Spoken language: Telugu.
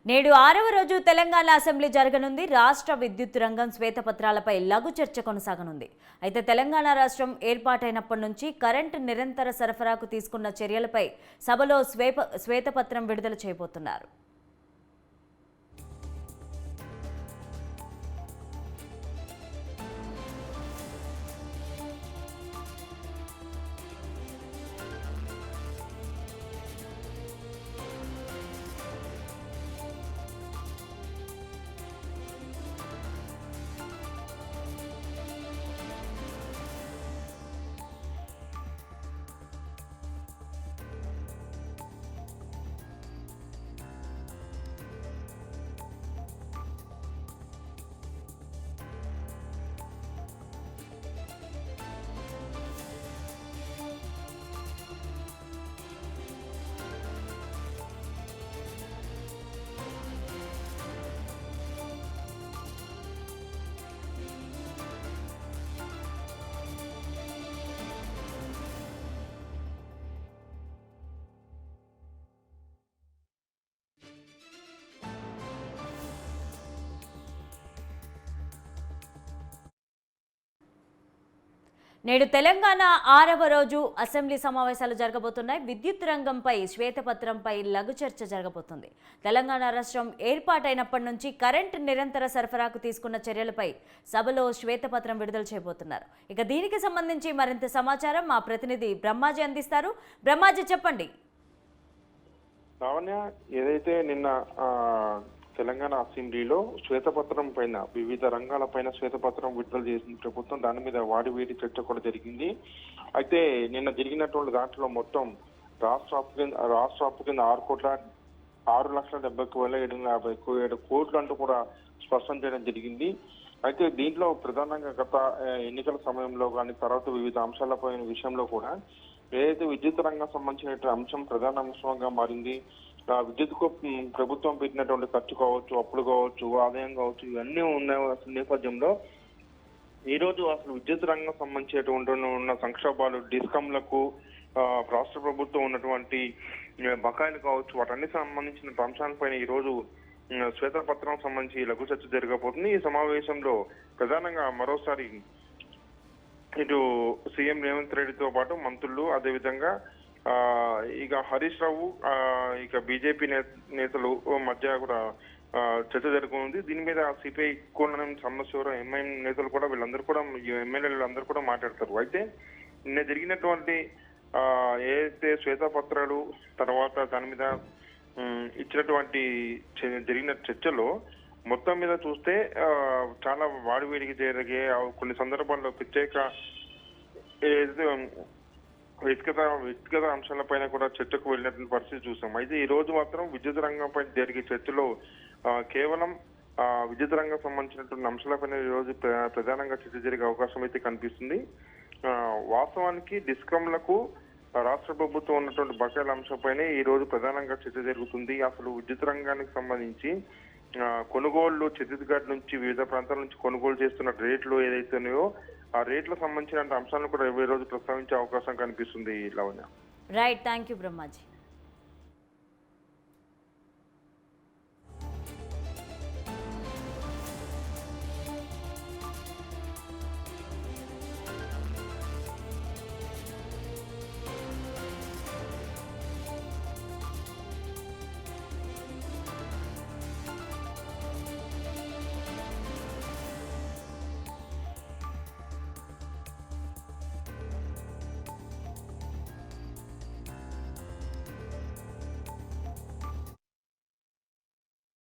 నేడు 6వ రోజు తెలంగాణ అసెంబ్లీ జరగనుంది. రాష్ట్ర విద్యుత్ రంగం శ్వేతపత్రాలపై లఘు చర్చ కొనసాగనుంది. అయితే తెలంగాణ రాష్ట్రం ఏర్పాటైనప్పటి నుంచి కరెంటు నిరంతర సరఫరాకు తీసుకున్న చర్యలపై సభలో శ్వేతపత్రం విడుదల చేయబోతున్నారు. నేడు తెలంగాణ 6వ రోజు అసెంబ్లీ సమావేశాలు జరగబోతున్నాయి. విద్యుత్ రంగంపై శ్వేతపత్రంపై లఘు చర్చ జరగబోతుంది. తెలంగాణ రాష్ట్రం ఏర్పాటైనప్పటి నుంచి కరెంటు నిరంతర సరఫరాకు తీసుకున్న చర్యలపై సభలో శ్వేతపత్రం విడుదల చేయబోతున్నారు. ఇక దీనికి సంబంధించి మరింత సమాచారం మా ప్రతినిధి బ్రహ్మాజీ అందిస్తారు. బ్రహ్మాజీ, చెప్పండి. ఏదైతే నిన్న తెలంగాణ అసెంబ్లీలో శ్వేతపత్రం పైన వివిధ రంగాల పైన శ్వేతపత్రం విడుదల చేసిన ప్రభుత్వం దాని మీద వాడివేడి చర్చ కూడా జరిగింది. అయితే నిన్న జరిగినటువంటి దాంట్లో మొత్తం రాష్ట్ర అప్పు కింద 6,70,757 కోట్లు అంటూ కూడా స్పష్టం చేయడం జరిగింది. అయితే దీంట్లో ప్రధానంగా గత ఎన్నికల సమయంలో కానీ తర్వాత వివిధ అంశాలపై విషయంలో కూడా ఏదైతే విద్యుత్ రంగం సంబంధించిన అంశం ప్రధాన అంశంగా మారింది. విద్యుత్కు ప్రభుత్వం పెట్టినటువంటి ఖర్చు కావచ్చు, అప్పులు కావచ్చు, ఆదాయం కావచ్చు, ఇవన్నీ ఉన్న నేపథ్యంలో ఈ రోజు అసలు విద్యుత్ రంగం సంబంధించినటువంటి ఉన్న సంక్షోభాలు, డిస్కంలకు రాష్ట్ర ప్రభుత్వం ఉన్నటువంటి బకాయిలు కావచ్చు, వాటన్నిటికి సంబంధించిన అంశాలపైన ఈ రోజు శ్వేతపత్రం సంబంధించి లఘు చర్చ జరగబోతుంది. ఈ సమావేశంలో ప్రధానంగా మరోసారి ఇటు సీఎం రేవంత్ రెడ్డితో పాటు మంత్రులు, అదేవిధంగా ఇక హరీష్ రావు, ఇక బీజేపీ నేతలు మధ్య కూడా చర్చ జరగనుంది. దీని మీద సిపిఐ కోణం సమస్య ఎంఐఎం నేతలు కూడా వీళ్ళందరూ కూడా ఎమ్మెల్యేలు అందరూ కూడా మాట్లాడతారు. అయితే నిన్న జరిగినటువంటి ఏదైతే శ్వేతపత్రాలు తర్వాత దాని మీద ఇచ్చినటువంటి జరిగిన చర్చలో మొత్తం మీద చూస్తే చాలా వాడివేడికి జరిగే కొన్ని సందర్భాల్లో ప్రత్యేక వ్యక్తిగత అంశాలపైన కూడా చర్చకు వెళ్ళినటువంటి పరిస్థితి చూసాం. అయితే ఈ రోజు మాత్రం విద్యుత్ రంగంపై జరిగే చర్చలో కేవలం విద్యుత్ రంగం సంబంధించినటువంటి అంశాలపైన ఈ రోజు ప్రధానంగా చర్చ జరిగే అవకాశం అయితే కనిపిస్తుంది. వాస్తవానికి డిస్కంలకు రాష్ట్ర ప్రభుత్వం ఉన్నటువంటి బకాయిల అంశంపైనే ఈ రోజు ప్రధానంగా చర్చ జరుగుతుంది. అసలు విద్యుత్ రంగానికి సంబంధించి కొనుగోళ్లు ఛత్తీస్గఢ్ నుంచి వివిధ ప్రాంతాల నుంచి కొనుగోలు చేస్తున్న రేట్లు ఏదైతున్నాయో ఆ రేట్లకు సంబంధించిన అంశాలను కూడా ఈ రోజు ప్రస్తావించే అవకాశం కనిపిస్తుంది. Lavanya. Right, thank you Brahmaji.